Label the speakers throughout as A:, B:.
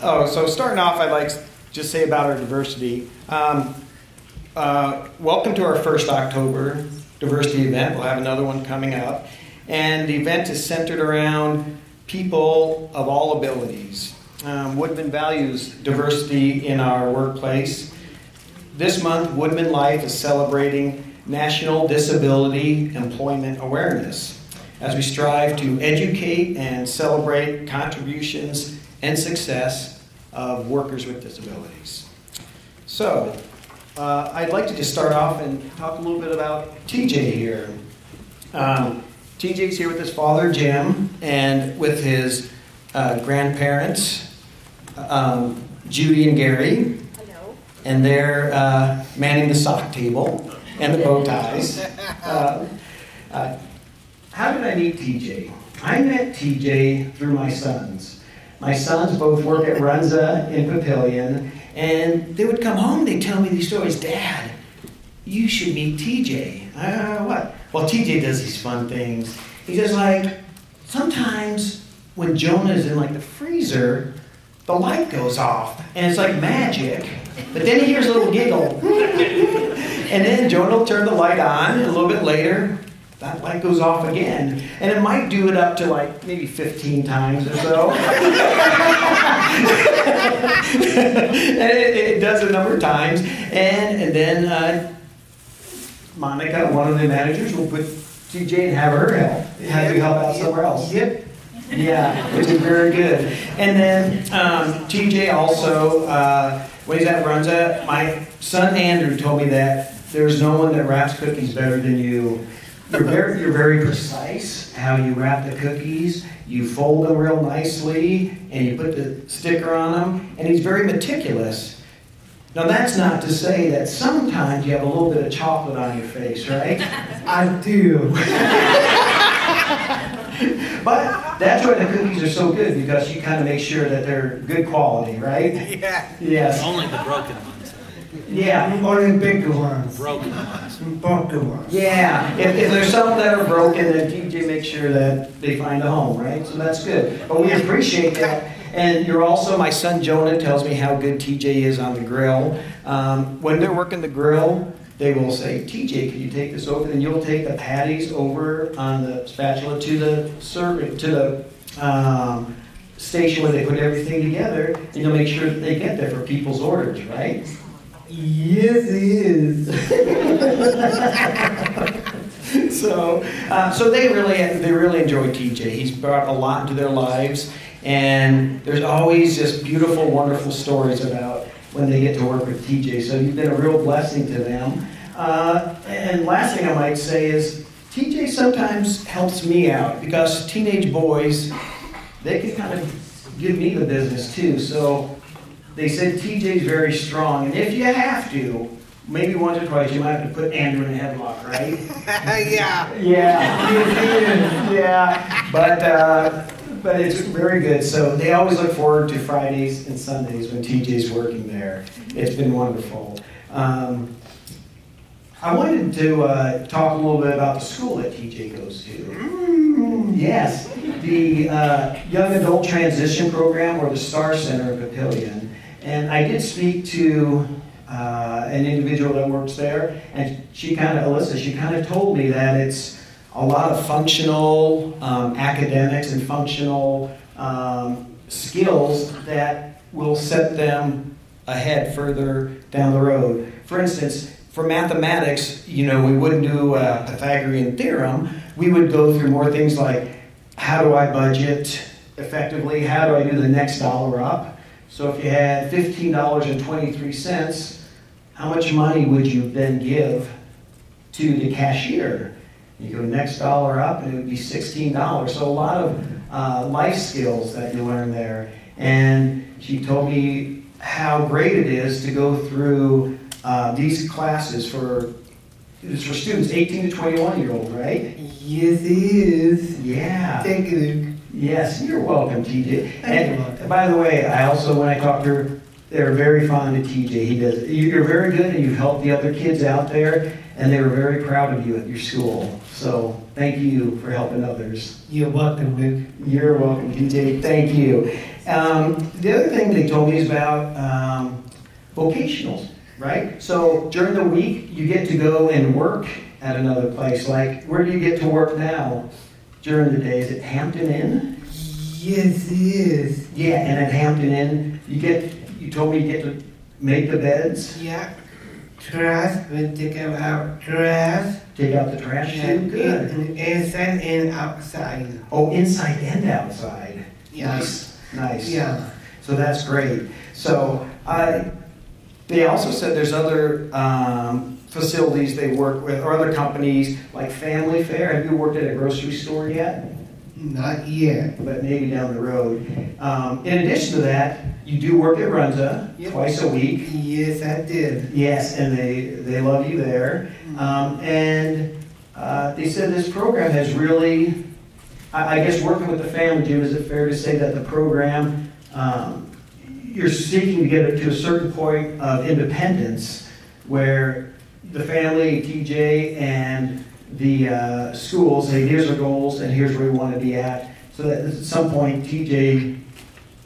A: Oh, so starting off, I'd like to just say about our diversity. Welcome to our first October diversity event. We'll have another one coming up. And the event is centered around people of all abilities. Woodman values diversity in our workplace. This month, Woodman Life is celebrating National Disability Employment Awareness as we strive to educate and celebrate contributions and success of workers with disabilities. So, I'd like to just start off and talk a little bit about TJ here. TJ's here with his father, Jim, and with his grandparents, Judy and Gary.
B: Hello.
A: And they're manning the sock table and the bow ties. How did I meet TJ? I met TJ through my sons. My sons both work at Runza in Papillion, and they would come home and they'd tell me these stories. Dad, you should meet TJ. What? Well, TJ does these fun things. He does, like, sometimes when Jonah's in, like, the freezer, the light goes off, and it's like magic. But then he hears a little giggle. And then Jonah will turn the light on, and a little bit later, that light goes off again. And it might do it up to, like, maybe 15 times or so. And it does a number of times. And then Monica, one of the managers, will put TJ and have her have you help out somewhere else. Yep. Yeah, which is very good. And then TJ also, when he's at Runza, my son Andrew told me that there's no one that wraps cookies better than you. You're very precise how you wrap the cookies. You fold them real nicely, and you put the sticker on them. And he's very meticulous. Now, that's not to say that sometimes you have a little bit of chocolate on your face, right? I do. But that's why the cookies are so good, because you kind of make sure that they're good quality, right?
C: Yeah.
A: Yes.
C: Only the broken ones.
A: Yeah.
D: Or the bigger ones.
C: Broken ones.
D: Broken ones.
A: Yeah. If there's some that are broken, then TJ makes sure that they find a home, right? So that's good. But we appreciate that. And you're also, my son Jonah tells me how good TJ is on the grill. When they're working the grill, they will say, TJ, can you take this over? And you'll take the patties over on the spatula to the station where they put everything together, and you'll make sure that they get there for people's orders, right?
D: Yes, it is.
A: So they really enjoy TJ. He's brought a lot into their lives, and there's always just beautiful, wonderful stories about when they get to work with TJ. So you've been a real blessing to them. And last thing I might say is TJ sometimes helps me out, because teenage boys, they can kind of give me the business too. So they said TJ's very strong, and if you have to, maybe once or twice, you might have to put Andrew in a headlock, right?
C: Yeah.
A: Yeah. Yeah. But it's very good. So they always look forward to Fridays and Sundays when TJ's working there. It's been wonderful. I wanted to talk a little bit about the school that TJ goes to. Yes, the Young Adult Transition Program, or the STAR Center in Papillion. And I did speak to an individual that works there, and Alyssa, she kind of told me that it's a lot of functional academics and functional skills that will set them ahead further down the road. For instance, for mathematics, we wouldn't do a Pythagorean theorem. We would go through more things like, how do I budget effectively? How do I do the next dollar up? So if you had $15.23, how much money would you then give to the cashier? You go next dollar up, and it would be $16. So a lot of life skills that you learn there. And she told me how great it is to go through these classes for students 18 to 21-year-old, right?
D: Yes, it is.
A: Yeah.
D: Thank you, Luke.
A: Yes, you're welcome, TJ. And by the way, when I talked to her, they're very fond of TJ. He does. You're very good, and you've helped the other kids out there, and they were very proud of you at your school. So thank you for helping others.
D: You're welcome, Luke.
A: You're welcome, TJ. Thank you. The other thing they told me is about vocationals, right? So during the week, you get to go and work at another place. Like, where do you get to work now during the day? Is it Hampton Inn?
D: Yes, it is.
A: Yeah, and at Hampton Inn, you told me you get to make the beds,
D: Yeah. Trash, we take out trash.
A: take out the trash too. Good.
D: Inside and outside.
A: Oh, inside and outside.
D: Yeah.
A: Nice.
D: Yeah.
A: So that's great. So they also said there's other facilities they work with, or other companies like Family Fare. Have you worked at a grocery store yet?
D: Not yet.
A: But maybe down the road. In addition to that, you do work at Runza
D: Yep.
A: twice a week.
D: Yes, I did.
A: Yes, and they love you there. And they said this program has really, I guess working with the family, Jim, is it fair to say that the program, you're seeking to get it to a certain point of independence where the family, TJ, and the schools say, here's our goals and here's where we want to be at. So that at some point, TJ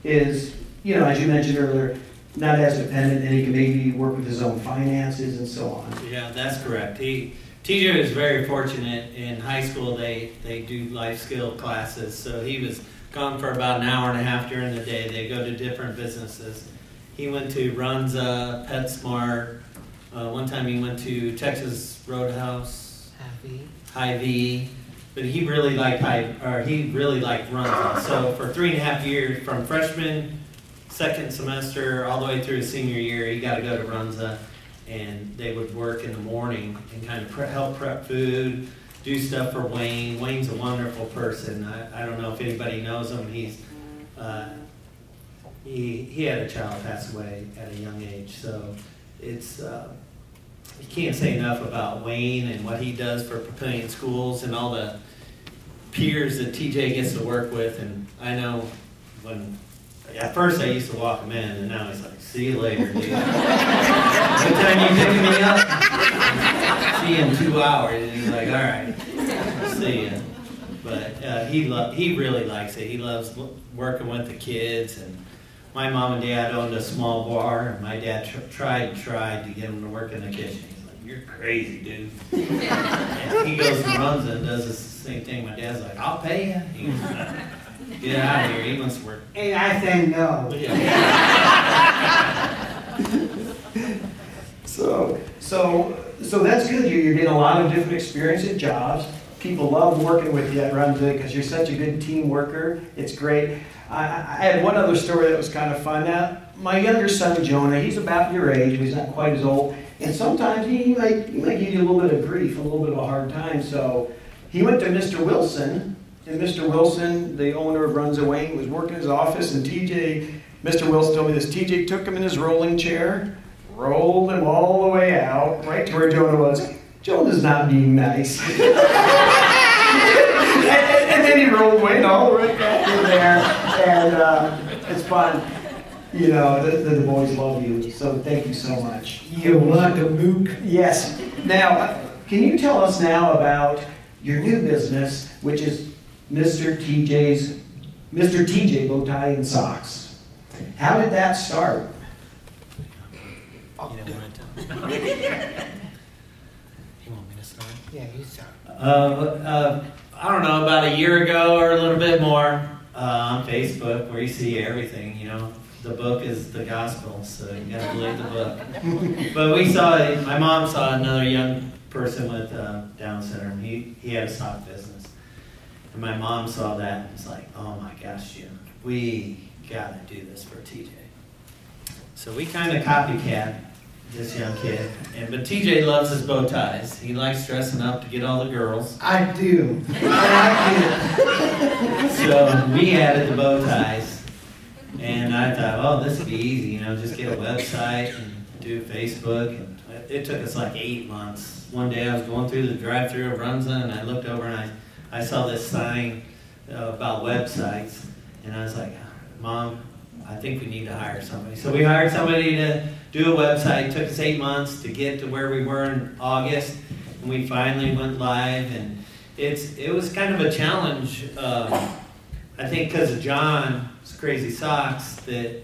A: is, as you mentioned earlier, not as dependent, and he can maybe work with his own finances and so on.
C: Yeah, that's correct. TJ was very fortunate. In high school, they do life skill classes, so he was gone for about an hour and a half during the day. They go to different businesses. He went to Runza, PetSmart. One time he went to Texas Roadhouse, Hy-Vee. But he really liked Runza. So for 3.5 years, from freshman, second semester, all the way through his senior year, he got to go to Runza, and they would work in the morning and kind of help prep food, do stuff for Wayne. Wayne's a wonderful person. I don't know if anybody knows him. He had a child pass away at a young age, so it's you can't say enough about Wayne and what he does for Papillion schools and all the peers that TJ gets to work with. And I know at first I used to walk him in, and now he's like, see you later, dude. What time you picking me up? See you in 2 hours. And he's like, all right, see ya. But he really likes it. He loves working with the kids. And my mom and dad owned a small bar, and my dad tried to get him to work in the kitchen. He's like, you're crazy, dude. And he goes and runs and does the same thing. My dad's like, I'll pay you. He goes, get out of here. He wants to work.
D: And I said no.
A: So that's good. You're getting a lot of different experience at jobs. People love working with you at Runza because you're such a good team worker. It's great. I had one other story that was kind of fun. Now, my younger son, Jonah, he's about your age, but he's not quite as old. And sometimes he might give you a little bit of grief, a little bit of a hard time. So he went to Mr. Wilson. And Mr. Wilson, the owner of Runza Wayne, was working in his office, and Mr. Wilson told me this, TJ took him in his rolling chair, rolled him all the way out, right to where Jonah was. Jonah's not being nice. and then he rolled Wayne all the way back in there, and it's fun. The boys love you, so thank you so much.
D: You're welcome, Luke.
A: Yes. Now, can you tell us now about your new business, which is Mr. TJ Bow Tie and Socks? How did that start?
C: You want me to start?
D: Yeah, you start.
C: I don't know, about a year ago or a little bit more, on Facebook, where you see everything, The book is the gospel, so you gotta believe the book. But my mom saw another young person with Down syndrome. He had a sock business. And my mom saw that and was like, oh my gosh, Jim, we gotta do this for TJ. So we kind of copycat this young kid. But TJ loves his bow ties. He likes dressing up to get all the girls.
D: I do. I
C: So we added the bow ties. And I thought, oh, this would be easy, just get a website and do Facebook. And it took us like 8 months. One day I was going through the drive-thru of Runza, and I looked over and I saw this sign about websites. And I was like, Mom, I think we need to hire somebody. So we hired somebody to do a website. It took us 8 months to get to where we were in August, and we finally went live. And it was kind of a challenge. I think because of John's Crazy Socks, that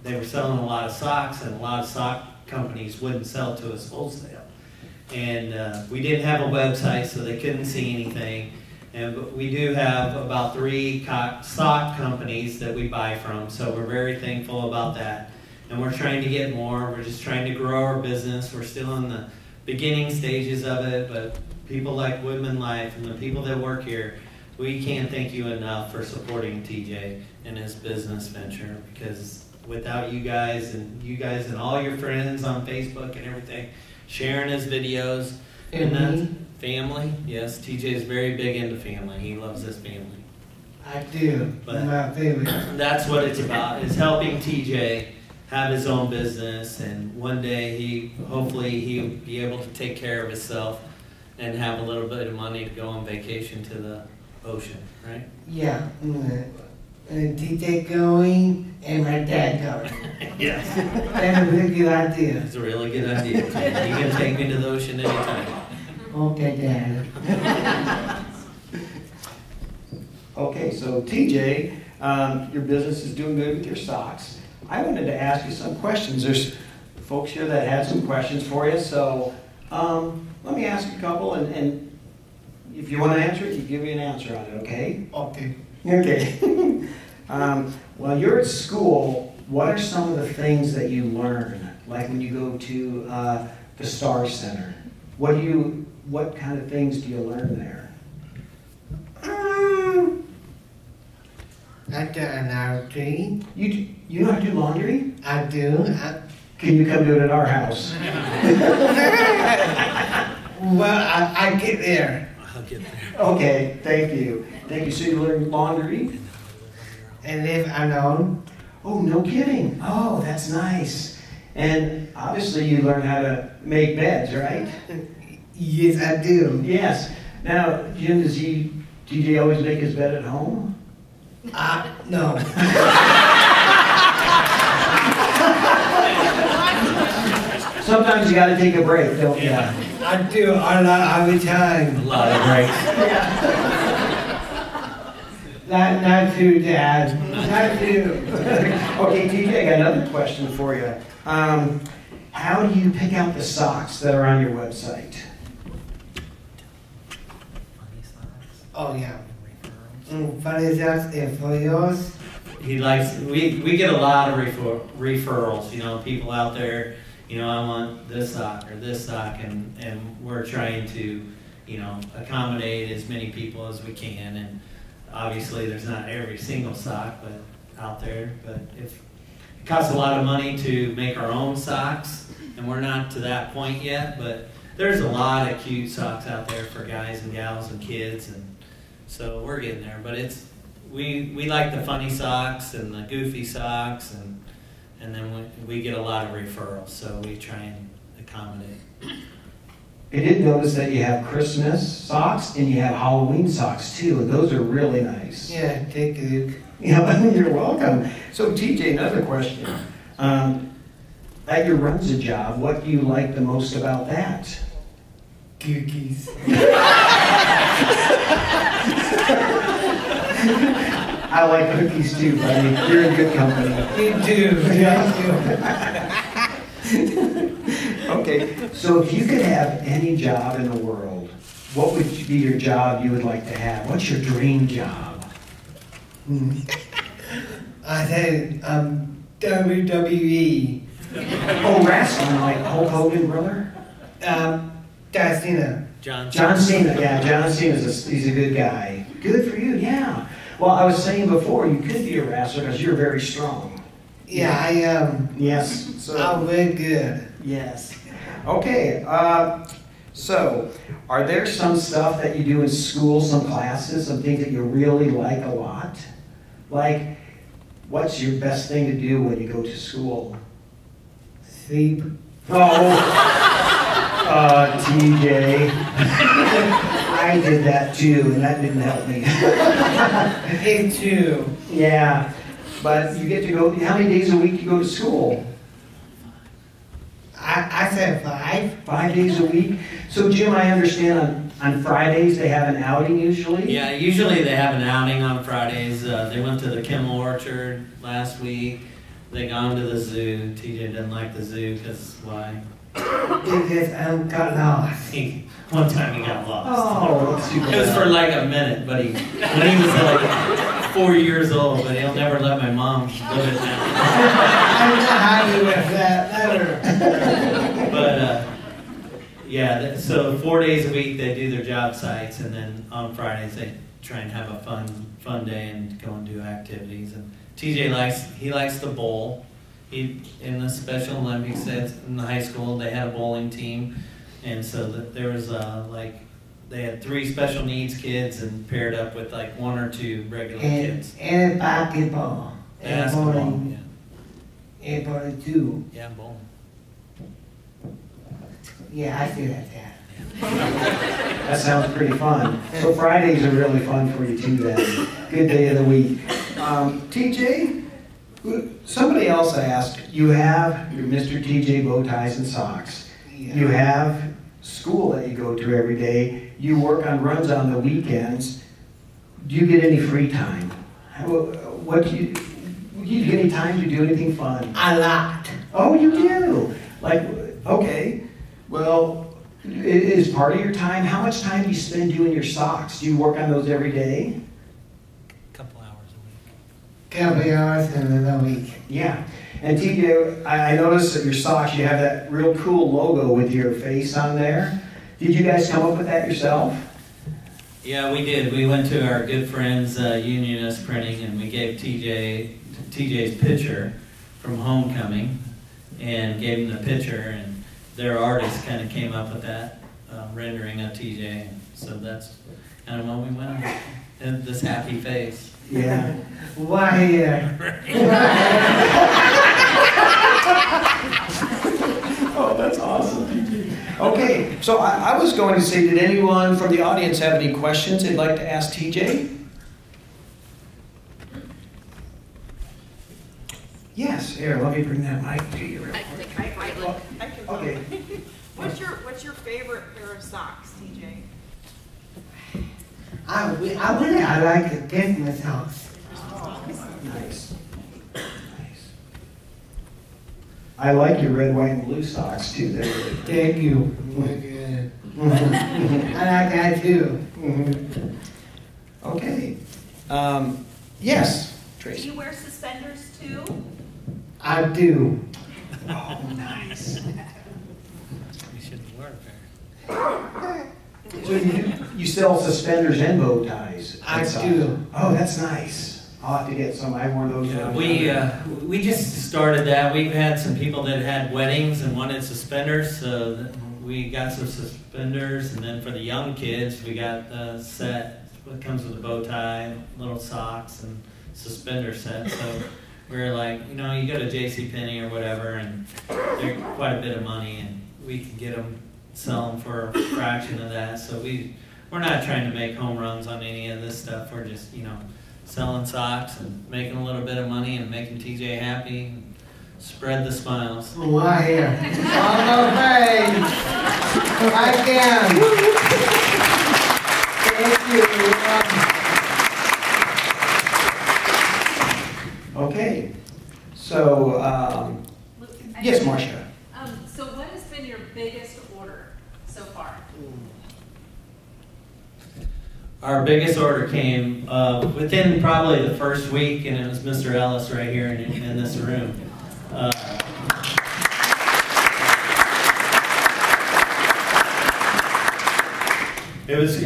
C: they were selling a lot of socks, and a lot of sock companies wouldn't sell to us wholesale. And we didn't have a website, so they couldn't see anything. But we do have about 3 sock companies that we buy from, so we're very thankful about that. And we're trying to get more. We're just trying to grow our business. We're still in the beginning stages of it, but people like Woodman Life and the people that work here, we can't thank you enough for supporting TJ and his business venture, because without you guys and all your friends on Facebook and everything, sharing his videos, and that's family. Yes, TJ is very big into family. He loves his family.
D: I do.
C: But
D: my family.
C: That's what it's about, is helping TJ have his own business, and one day hopefully he'll be able to take care of himself and have a little bit of money to go on vacation to the ocean, right?
D: Yeah. And TJ going and my dad going.
C: Yes.
D: That's a really good idea.
C: It's a really good idea. You can take me to the ocean anytime.
D: Okay, Dad.
A: Okay, so TJ, your business is doing good with your socks. I wanted to ask you some questions. There's folks here that had some questions for you, so let me ask you a couple, and if you want to answer it, you give me an answer on it, okay?
D: Okay.
A: Okay. While you're at school, what are some of the things that you learn? Like when you go to the Star Center, what kind of things do you learn there?
D: I do laundry.
A: You know how to do laundry?
D: I do.
A: Can you come do it at our house?
D: Well, I get there.
C: I'll get there.
A: Okay, thank you. Thank you. So you learn laundry?
D: And live alone.
A: Oh, no kidding. Oh, that's nice. And obviously you learn how to make beds, right?
D: Yes, I do.
A: Yes. Now, Jim, does TJ always make his bed at home?
D: No.
A: Sometimes you got to take a break, don't you?
D: I do a lot of the time.
C: A lot of breaks.
D: Not too, Dad. Not too.
A: Okay, TJ, I got another question for you. How do you pick out the socks that are on your website?
D: Oh, yeah. Funny socks and for yours.
C: He likes. We get a lot of referrals. You know, people out there. You know, I want this sock or this sock, and we're trying to, you know, accommodate as many people as we can. And obviously, there's not every single sock, but out there. But if it costs a lot of money to make our own socks, and we're not to that point yet. But there's a lot of cute socks out there for guys and gals and kids, and so we're getting there. But we like the funny socks and the goofy socks, and then we get a lot of referrals, so we try and accommodate.
A: I did notice that you have Christmas socks and you have Halloween socks too, and those are really nice.
D: Yeah, take a look.
A: Yeah, you're welcome. So TJ, another question. At your Runza job, what do you like the most about that?
D: Cookies.
A: I like cookies too, buddy. You're in good company.
D: You do. Yeah,
A: Okay, so if you could have any job in the world, what would be your job you would like to have? What's your dream job?
D: I said, WWE.
A: Oh, wrestling, like Hulk Hogan, brother?
D: John Cena.
A: John Cena, yeah, John Cena, he's a good guy. Good for you, yeah. Well, I was saying before, you could be a wrestler because you're very strong.
D: Yeah, I am.
A: Yes. So,
D: I'm very good.
A: yes. Okay, so are there some stuff that you do in school, some classes, some things that you really like a lot? Like, what's your best thing to do when you go to school?
D: Sleep.
A: Oh, TJ. I did that too, and that didn't help me.
D: Me too.
A: Yeah. But you get to go, how many days a week do you go to school?
D: I said 5.
A: 5 days a week? So Jim, I understand on Fridays they have an outing usually?
C: Yeah, usually they have an outing on Fridays. They went to the Kimmel Orchard last week. They gone to the zoo. TJ didn't like the zoo because why?
D: Because I got lost.
C: One time he got lost.
A: Oh, that's too bad.
C: It was for like a minute, but when he was like 4 years old, but he'll never let my mom live it now.
D: I'm not happy with that ever.
C: But yeah, so 4 days a week they do their job sites, and then on Fridays they try and have a fun day and go and do activities. And TJ likes to bowl. He in the Special Olympics in the high school they had a bowling team, and so there was they had 3 special needs kids and paired up with like 1 or 2 regular kids.
D: And basketball.
C: Basketball,
D: And bowling. And bowling too.
C: Yeah, bowling.
D: Yeah, I see that.
A: That sounds pretty fun. So Fridays are really fun for you too then. Good day of the week. TJ, somebody else asked, you have your Mr. TJ bow ties and socks.
D: Yeah.
A: You have school that you go to every day. You work on runs on the weekends. Do you get any free time? What do you get any time to do anything fun?
D: A lot.
A: Oh, you do? Like, okay. Well, it is part of your time. How much time do you spend doing your socks? Do you work on those every day?
C: Couple hours a week.
D: Couple hours in a week.
A: Yeah. And TJ, I noticed that your socks, you have that real cool logo with your face on there. Did you guys come up with that yourself?
C: Yeah, we did. We went to our good friends, Unionist Printing, and we gave TJ's picture from Homecoming, and gave him the picture, and their artist kind of came up with that rendering of TJ. So that's kind of what we went with. And this happy face.
A: Yeah.
D: Why?
A: Oh, that's awesome. Okay, so I was going to say, did anyone from the audience have any questions they'd like to ask TJ? Yes, here, let me bring that mic to you real quick.
B: I can
A: Okay.
B: What's your favorite pair of socks, TJ?
D: I like the Christmas socks.
A: Nice. Nice. I like your red, white, and blue socks too. They're really pretty.
D: Thank you. I like that too.
A: Okay. Yes,
E: Do
A: Tracy.
E: you wear suspenders too?
D: I do.
A: Oh, nice.
C: We should wear a pair.
A: So you sell suspenders and bow ties?
D: I
A: and socks.
D: do.
A: Oh, that's nice. I'll have to get some. I wore those.
C: Yeah,
A: when I was younger.
C: we just started that. We've had some people that had weddings and wanted suspenders, so we got some suspenders, and then for the young kids, we got the set. It comes with a bow tie, little socks, and suspender set. So we were like, you go to JCPenney or whatever, and they're quite a bit of money, and we can get them, sell them for a fraction of that. So we're not trying to make home runs on any of this stuff. We're just, selling socks and making a little bit of money and making TJ happy. And spread the smiles.
D: Why? On the face. I can. Thank you.
A: Okay. So, yes, Marcia.
E: So what has been your biggest order so far?
C: Our biggest order came within probably the first week, and it was Mr. Ellis right here in this room. It was.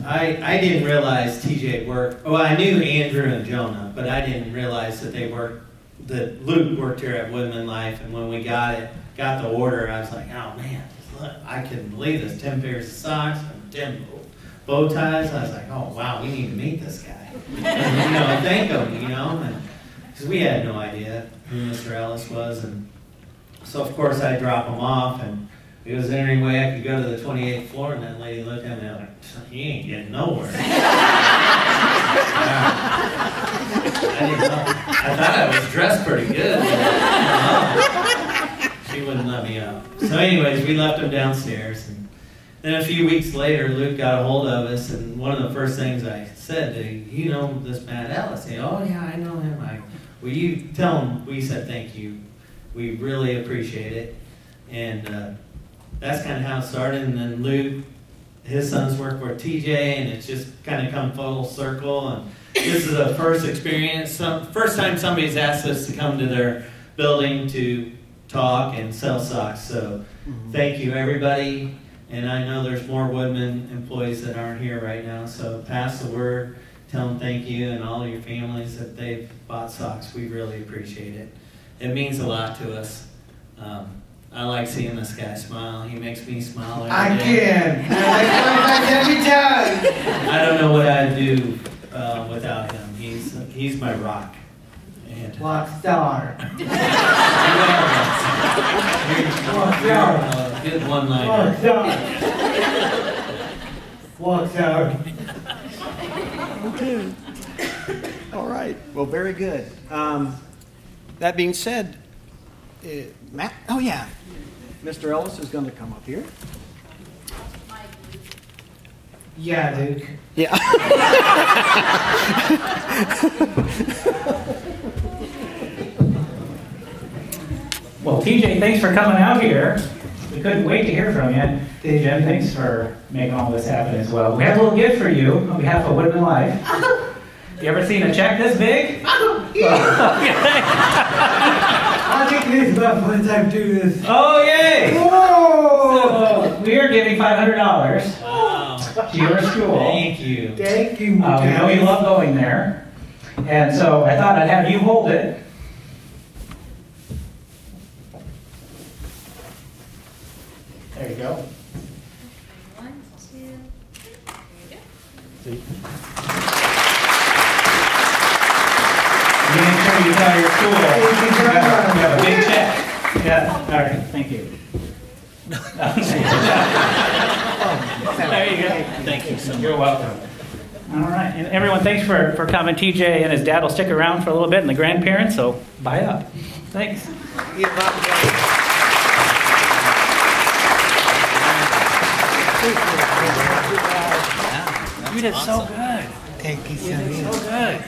C: I didn't realize TJ worked. Well, I knew Andrew and Jonah, but I didn't realize that that Luke worked here at Woodman Life. And when we got the order, I was like, oh man, look, I couldn't believe this. 10 pairs of socks and 10 bow ties. I was like, oh wow, we need to meet this guy. And thank him, and because we had no idea who Mr. Ellis was, and so of course I drop him off, and if was there any way I could go to the 28th floor, and that lady looked at me like, he ain't getting nowhere. I didn't know. I thought I was dressed pretty good. She wouldn't let me out. So anyways, we left him downstairs. And then a few weeks later, Luke got a hold of us, and one of the first things I said to him, you know this Matt Ellis? He said, oh yeah, I know him. Will you tell him we said thank you. We really appreciate it. And that's kind of how it started. And then Luke, his sons work for TJ, and it's just kind of come full circle. And this is a first experience, first time somebody's asked us to come to their building to talk and sell socks. So thank you, everybody. And I know there's more Woodman employees that aren't here right now, so pass the word, tell them thank you, and all your families that they've bought socks. We really appreciate it. It means a lot to us. I like seeing this guy smile. He makes me smile every day.
D: Every time.
C: I don't know what I'd do without him. He's my rock. And
D: Rock star.
C: Good one-liner.
D: Rock star. Rock star.
A: Okay. All right. Well, very good. That being said, Matt, oh yeah, Mr. Ellis is going to come up here.
D: Yeah, Luke.
A: Yeah.
F: Well, TJ, thanks for coming out here. We couldn't wait to hear from you. TJ, thanks for making all this happen as well. We have a little gift for you on behalf of Woodman Life. You ever seen a check this big?
D: I think this about one time do this.
F: Oh, yay!
D: Whoa!
F: So, we are giving $500
C: Wow.
F: to your school.
C: Thank you.
D: Thank you,
F: We know you love going there. And so I thought I'd have you hold it. There you go.
E: 1, 2, there you go.
F: You make sure you tell your school. You have a big check. Yeah, all right, thank you. There you go.
C: Thank you so much.
F: You're welcome. All right, and everyone, thanks for coming. TJ and his dad will stick around for a little bit, and the grandparents, so buy up. Thanks. You did so good.
D: Thank you so
F: You did
D: much.
F: so good.